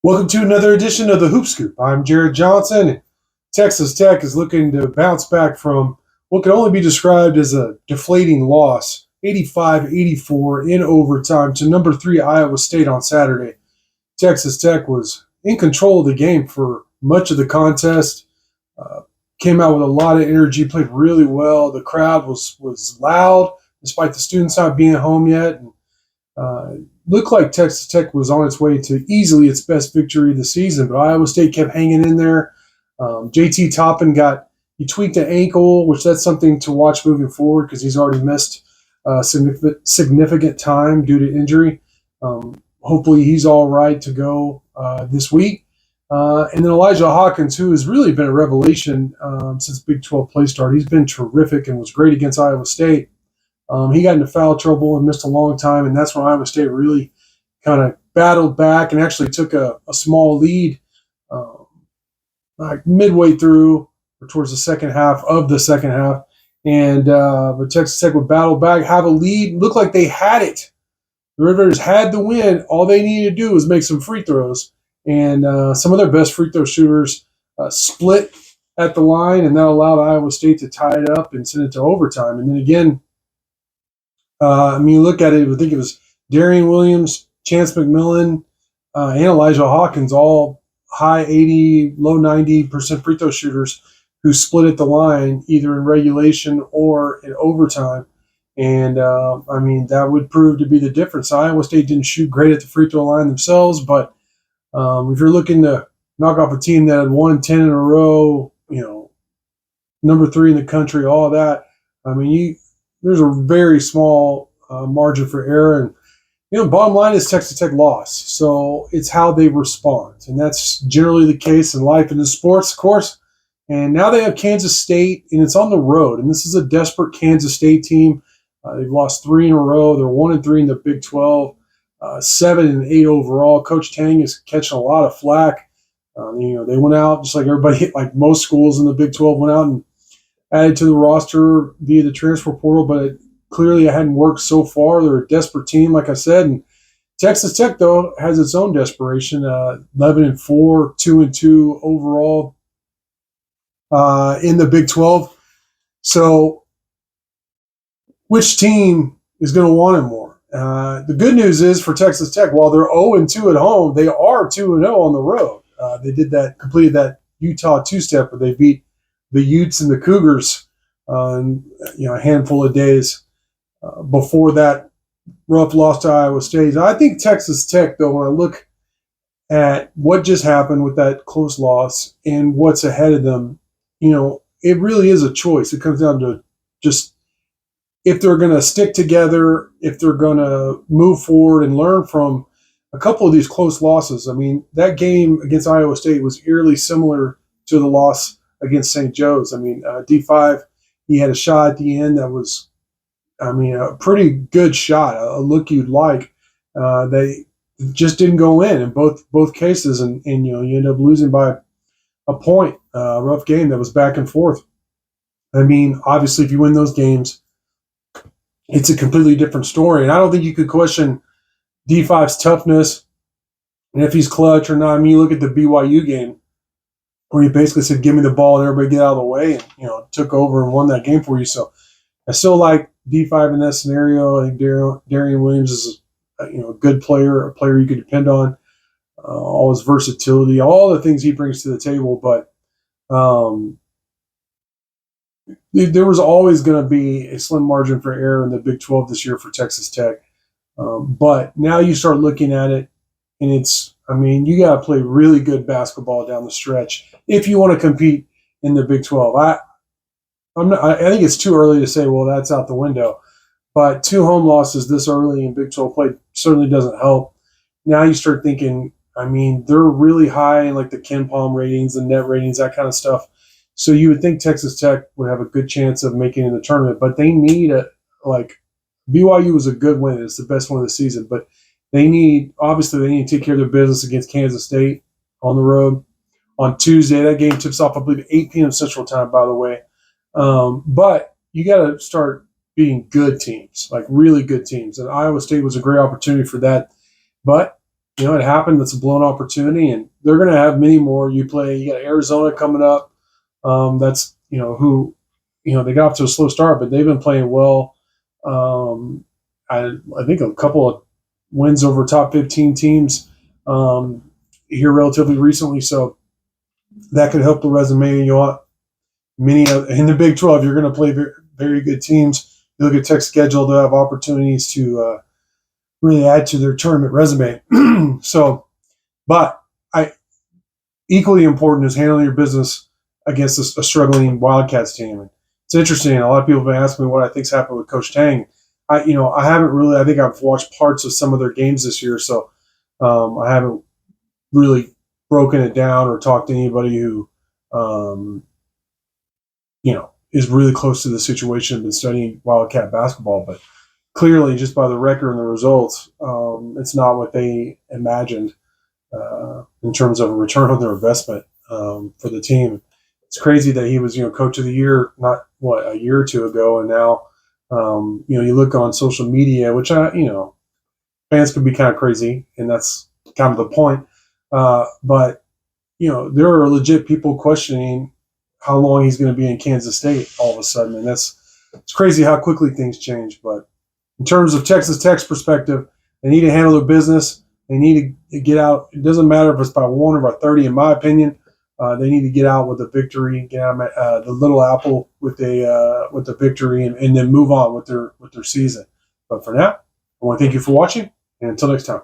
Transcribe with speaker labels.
Speaker 1: Welcome to another edition of the Hoop Scoop. I'm Jared Johnson. Texas Tech is looking to bounce back from what can only be described as a deflating loss, 85-84 in overtime to number 3 Iowa State on Saturday. Texas Tech was in control of the game for much of the contest, uh, came out with a lot of energy, played really well. The crowd was loud despite the students not being home yet. And uh, looked like Texas Tech was on its way to easily its best victory of the season, but Iowa State kept hanging in there. JT Toppin he tweaked an ankle, which that's something to watch moving forward because he's already missed significant time due to injury. Hopefully he's all right to go this week. And then Elijah Hawkins, who has really been a revelation since Big 12 play start. He's been terrific and was great against Iowa State. He got into foul trouble and missed a long time, and that's when Iowa State really kind of battled back and actually took a small lead like midway through or towards the second half of the second half. And but Texas Tech would battle back, have a lead, looked like they had it. The Rivers had the win. All they needed to do was make some free throws, and some of their best free throw shooters split at the line, and that allowed Iowa State to tie it up and send it to overtime. And then again, you look at it, I think it was Darian Williams, Chance McMillan, and Elijah Hawkins, all high 80, low 90% free throw shooters who split at the line either in regulation or in overtime. And, that would prove to be the difference. Iowa State didn't shoot great at the free throw line themselves, but if you're looking to knock off a team that had won 10 in a row, number 3 in the country, all that, there's a very small margin for error. And, bottom line is Texas Tech lost. So it's how they respond. And that's generally the case in life and in sports, of course. And now they have Kansas State, and it's on the road. And this is a desperate Kansas State team. They've lost 3 in a row. They're 1-3 in the Big 12, 7-8 overall. Coach Tang is catching a lot of flack. They went out just like everybody, like most schools in the Big 12 went out and added to the roster via the transfer portal, but clearly it hadn't worked so far. They're a desperate team, like I said. And Texas Tech, though, has its own desperation. 11-4, 2-2 overall in the Big 12. So which team is going to want it more? The good news is for Texas Tech, while they're 0-2 at home, they are 2-0 on the road. They completed that Utah two-step where they beat the Utes and the Cougars in a handful of days before that rough loss to Iowa State. I think Texas Tech, though, when I look at what just happened with that close loss and what's ahead of them, it really is a choice. It comes down to just if they're going to stick together, if they're going to move forward and learn from a couple of these close losses. That game against Iowa State was eerily similar to the loss against St. Joe's. D5, he had a shot at the end that was, a pretty good shot, a look you'd like. They just didn't go in both cases, and you end up losing by a point. Rough game that was back and forth. Obviously, if you win those games, it's a completely different story. And I don't think you could question D5's toughness and if he's clutch or not. You look at the BYU game where he basically said, "Give me the ball and everybody get out of the way," and took over and won that game for you. So I still like D5 in that scenario. I think Darian Williams is a good player, a player you could depend on. All his versatility, all the things he brings to the table. But there was always going to be a slim margin for error in the Big 12 this year for Texas Tech. But now you start looking at it, and it's, you got to play really good basketball down the stretch if you want to compete in the Big 12. I think it's too early to say, well, that's out the window. But 2 home losses this early in Big 12 play certainly doesn't help. Now you start thinking, they're really high in like the Ken Palm ratings and net ratings, that kind of stuff. So you would think Texas Tech would have a good chance of making it in the tournament, but they need BYU was a good win. It's the best one of the season, but they need to take care of their business against Kansas State on the road on Tuesday. That game tips off, I believe, 8 p.m. Central Time, by the way. But you got to start beating good teams, like really good teams. And Iowa State was a great opportunity for that. But it happened. That's a blown opportunity, and they're going to have many more. You got Arizona coming up. That's who, they got off to a slow start, but they've been playing well. Um, I think a couple of wins over top 15 teams here relatively recently, so that could help the resume. Many in the Big 12, you're going to play very, very good teams. You look at Tech's schedule; they'll have opportunities to really add to their tournament resume. So, but I equally important is handling your business against a struggling Wildcats team. And it's interesting. A lot of people have been asking me what I think's happened with Coach Tang. I haven't really. I think I've watched parts of some of their games this year, so I haven't really broken it down or talked to anybody who, is really close to the situation and been studying Wildcat basketball. But clearly, just by the record and the results, it's not what they imagined in terms of a return on their investment for the team. It's crazy that he was, coach of the year, not a year or two ago, and now, you look on social media, which fans can be kind of crazy, and that's kind of the point. But there are legit people questioning how long he's going to be in Kansas State all of a sudden, and it's crazy how quickly things change. But in terms of Texas Tech's perspective, they need to handle their business. They need to get out. It doesn't matter if it's by 1 or by 30, in my opinion. They need to get out with a victory, get out the Little Apple with the victory, and then move on with their season. But for now, I want to thank you for watching, and until next time.